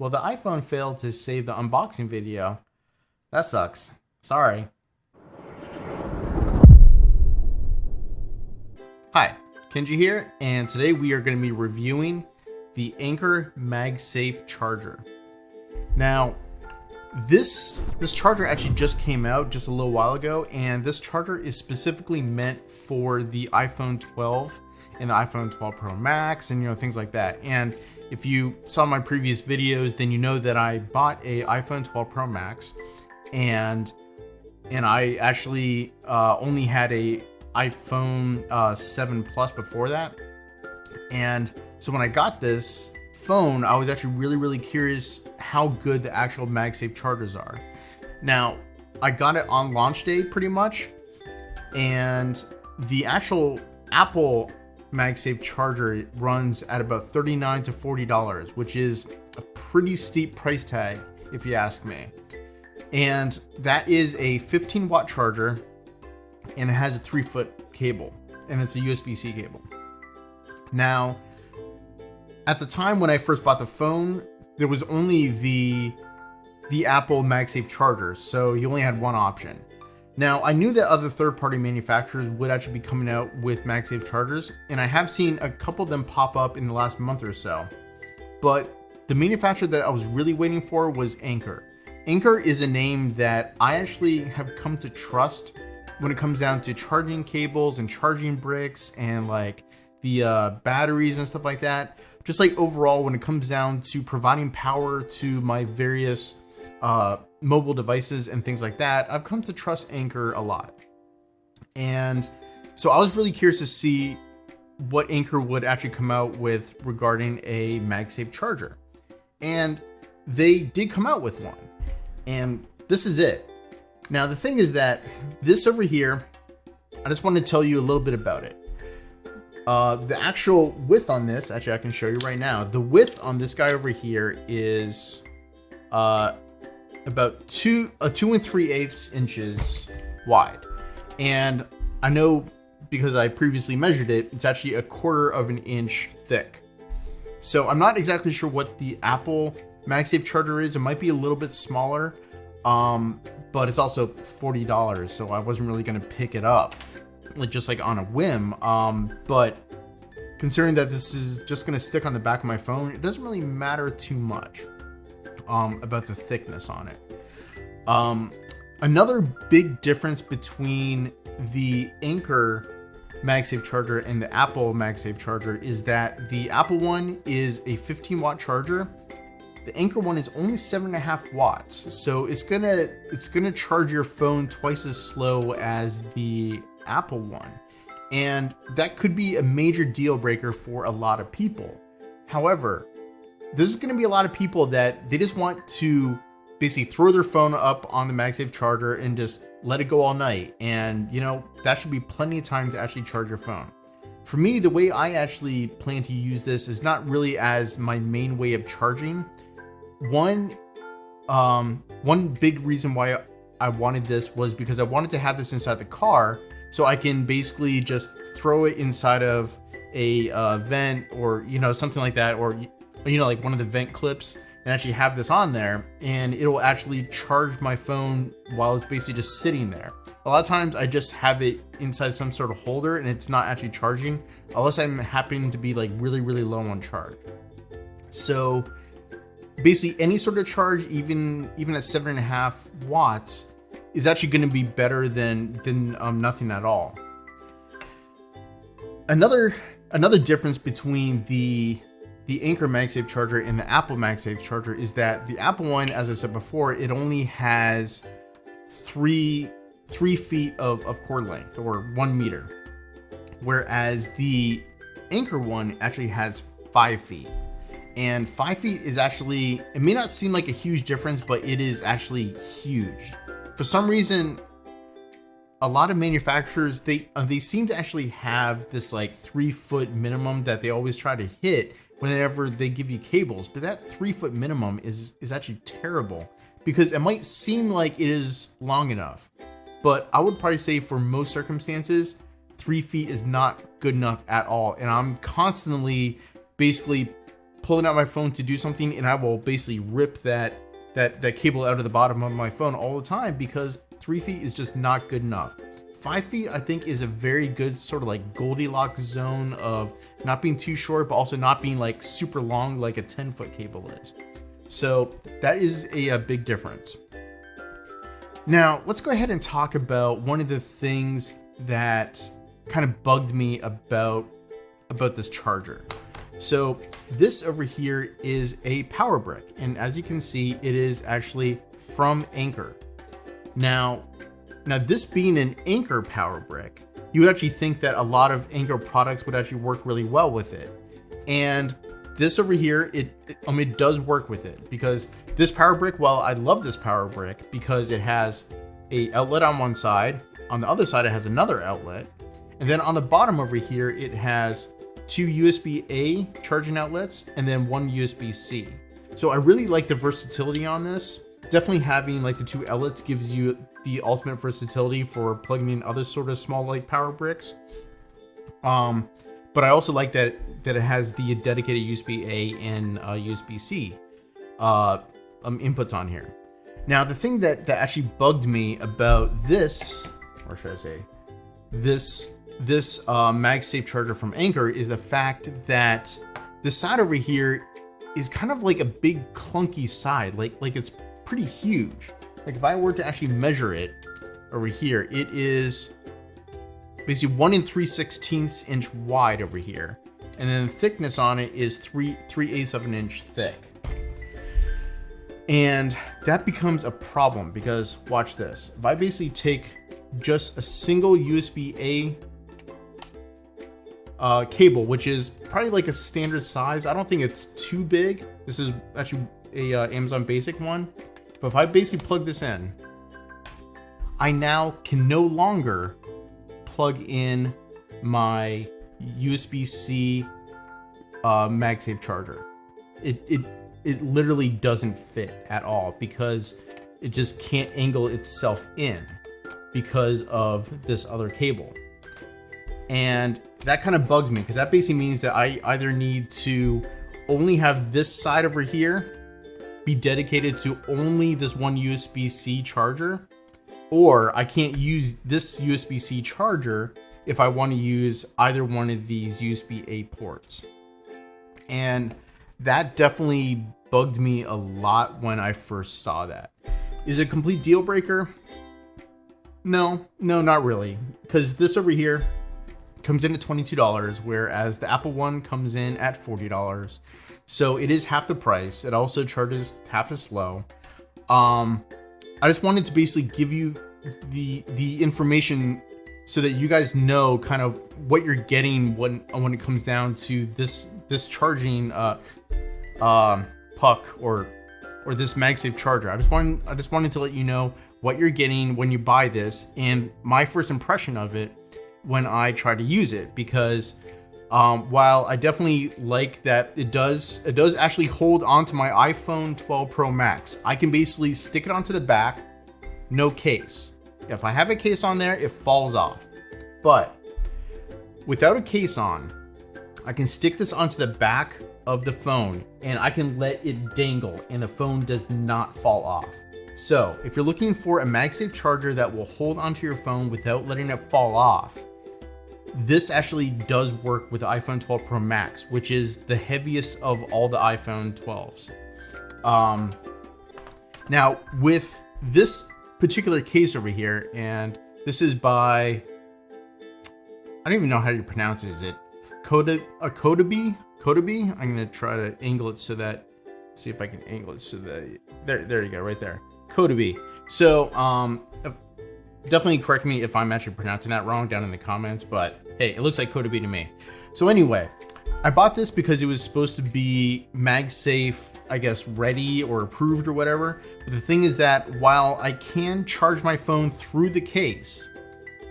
Well, the iPhone failed to save the unboxing video. That sucks. Sorry. Hi, Kenji here, and today we are going to be reviewing the Anker MagSafe Charger. Now, this charger actually just came out just a little while ago, and this charger is specifically meant for the iPhone 12 and the iPhone 12 Pro Max and things like that. And if you saw my previous videos, then you know that I bought a iPhone 12 Pro Max, and I actually only had a iPhone 7 Plus before that. And so when I got this phone, I was actually really curious how good the actual MagSafe chargers are. Now, I got it on launch day pretty much, and the actual Apple MagSafe charger runs at about $39 to $40, which is a pretty steep price tag if you ask me. And that is a 15-watt charger, and it has a 3-foot cable, and it's a USB-C cable. Now, at the time when I first bought the phone, there was only the Apple MagSafe charger, so you only had one option. Now, I knew that other third-party manufacturers would actually be coming out with MagSafe chargers, and I have seen a couple of them pop up in the last month or so. But the manufacturer that I was really waiting for was Anker. Anker is a name that I actually have come to trust when it comes down to charging cables and charging bricks and like the batteries and stuff like that. Just like overall, when it comes down to providing power to my various mobile devices and things like that, I've come to trust Anker a lot. And so I was really curious to see what Anker would actually come out with regarding a MagSafe charger. And they did come out with one. And this is it. Now, the thing is that this over here, I just want to tell you a little bit about it. The actual width on this, actually I can show you right now. The width on this guy over here is about 2 3/8 inches wide. And I know because I previously measured it, it's actually 1/4 of an inch thick. So I'm not exactly sure what the Apple MagSafe charger is. It might be a little bit smaller, but it's also $40, so I wasn't really going to pick it up just like on a whim. But considering that this is just going to stick on the back of my phone, it doesn't really matter too much about the thickness on it. Another big difference between the Anker MagSafe charger and the Apple MagSafe charger is that the Apple one is a 15-watt charger. The Anker one is only 7.5 watts, so it's gonna charge your phone twice as slow as the Apple one, and that could be a major deal breaker for a lot of people. However, there's gonna be a lot of people that they just want to basically throw their phone up on the MagSafe charger and just let it go all night, and that should be plenty of time to actually charge your phone. For me, the way I actually plan to use this is not really as my main way of charging. One big reason why I wanted this was because I wanted to have this inside the car, so I can basically just throw it inside of a vent or something like that, or like one of the vent clips, and actually have this on there, and it'll actually charge my phone while it's basically just sitting there. A lot of times I just have it inside some sort of holder and it's not actually charging unless I'm happening to be like really low on charge. So basically any sort of charge, even at 7.5 watts, is actually going to be better than nothing at all. Another difference between the Anker MagSafe charger and the Apple MagSafe charger is that the Apple one, as I said before, it only has 3 feet of cord length, or 1 meter, whereas the Anker one actually has 5 feet. And 5 feet is actually, it may not seem like a huge difference, but it is actually huge. For some reason, a lot of manufacturers, they seem to actually have this like 3-foot minimum that they always try to hit whenever they give you cables. But that 3-foot minimum is actually terrible, because it might seem like it is long enough, but I would probably say for most circumstances, 3 feet is not good enough at all. And I'm constantly basically pulling out my phone to do something, and I will basically rip that cable out of the bottom of my phone all the time, because 3 feet is just not good enough. 5 feet, I think, is a very good sort of like Goldilocks zone of not being too short, but also not being like super long like a 10-foot cable is. So that is a big difference. Now, let's go ahead and talk about one of the things that kind of bugged me about this charger. So this over here is a power brick, and as you can see, it is actually from Anker. Now this being an Anker power brick, you would actually think that a lot of Anker products would actually work really well with it. And this over here, it does work with it, because this power brick, well, I love this power brick because it has a outlet on one side, on the other side it has another outlet, and then on the bottom over here it has 2 USB-A charging outlets and then 1 USB-C. So I really like the versatility on this. Definitely having like the 2 outlets gives you the ultimate versatility for plugging in other sort of small like power bricks. But I also like that it has the dedicated USB-A and USB-C inputs on here. Now, the thing that actually bugged me about this, or should I say, this MagSafe charger from Anker, is the fact that the side over here is kind of like a big clunky side, like it's pretty huge. Like if I were to actually measure it over here, it is basically 1 3/16 inch wide over here, and then the thickness on it is 3/8 of an inch thick. And that becomes a problem, because watch this. If I basically take just a single USB-A cable, which is probably like a standard size, I don't think it's too big. This is actually a Amazon Basic one. But if I basically plug this in, I now can no longer plug in my USB-C MagSafe charger. It literally doesn't fit at all, because it just can't angle itself in because of this other cable. And that kind of bugs me, because that basically means that I either need to only have this side over here be dedicated to only this one USB-C charger, or I can't use this USB-C charger if I want to use either one of these USB-A ports. And that definitely bugged me a lot when I first saw that. Is it a complete deal breaker? No, not really, because this over here comes in at $22, whereas the Apple one comes in at $40. So it is half the price. It also charges half as slow. I just wanted to basically give you the information so that you guys know kind of what you're getting when it comes down to this charging puck or this MagSafe charger. I just wanted to let you know what you're getting when you buy this, and my first impression of it when I try to use it, because while I definitely like that it does actually hold onto my iPhone 12 Pro Max. I can basically stick it onto the back, no case. If I have a case on there, it falls off. But without a case on, I can stick this onto the back of the phone and I can let it dangle and the phone does not fall off. So if you're looking for a MagSafe charger that will hold onto your phone without letting it fall off, this actually does work with the iPhone 12 Pro Max, which is the heaviest of all the iPhone 12s. Now with this particular case over here, and this is by, I don't even know how you pronounce it. Is it Kodabi? I'm gonna try to angle it so that, see if I can angle it so that, there you go, right there, Kodabi. So definitely correct me if I'm actually pronouncing that wrong down in the comments, but hey, it looks like Kodabi to me. So anyway, I bought this because it was supposed to be MagSafe, I guess, ready or approved or whatever. But the thing is that while I can charge my phone through the case,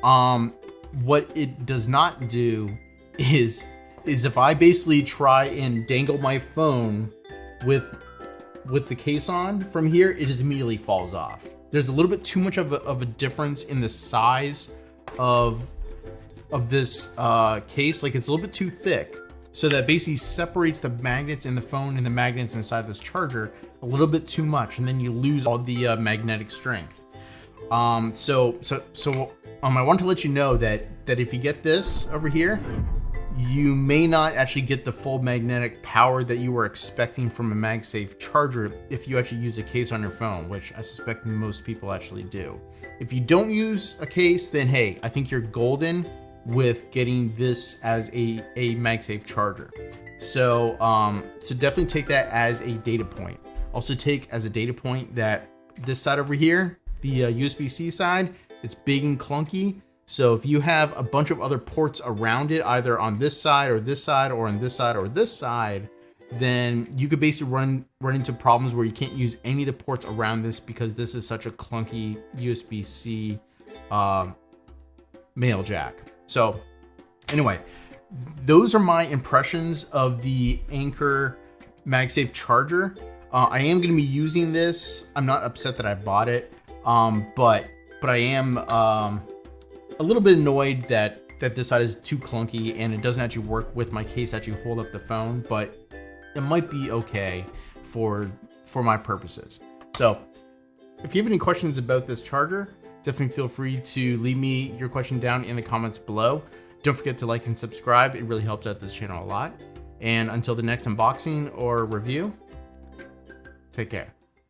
what it does not do is if I basically try and dangle my phone with the case on from here, it just immediately falls off. There's a little bit too much of a difference in the size of this case. Like, it's a little bit too thick. So that basically separates the magnets in the phone and the magnets inside this charger a little bit too much, and then you lose all the magnetic strength. I want to let you know that if you get this over here, you may not actually get the full magnetic power that you were expecting from a MagSafe charger if you actually use a case on your phone, which I suspect most people actually do. If you don't use a case, then hey, I think you're golden with getting this as a MagSafe charger. So definitely take that as a data point. Also take as a data point that this side over here, the USB-C side, it's big and clunky. So if you have a bunch of other ports around it, either on this side or this side or on this side or this side, then you could basically run into problems where you can't use any of the ports around this because this is such a clunky USB-C male jack. So anyway, those are my impressions of the Anker MagSafe charger. I am going to be using this. I'm not upset that I bought it, but I am a little bit annoyed that this side is too clunky and it doesn't actually work with my case to actually hold up the phone, but it might be okay for my purposes. So if you have any questions about this charger, definitely feel free to leave me your question down in the comments below. Don't forget to like and subscribe. It really helps out this channel a lot. And until the next unboxing or review, take care.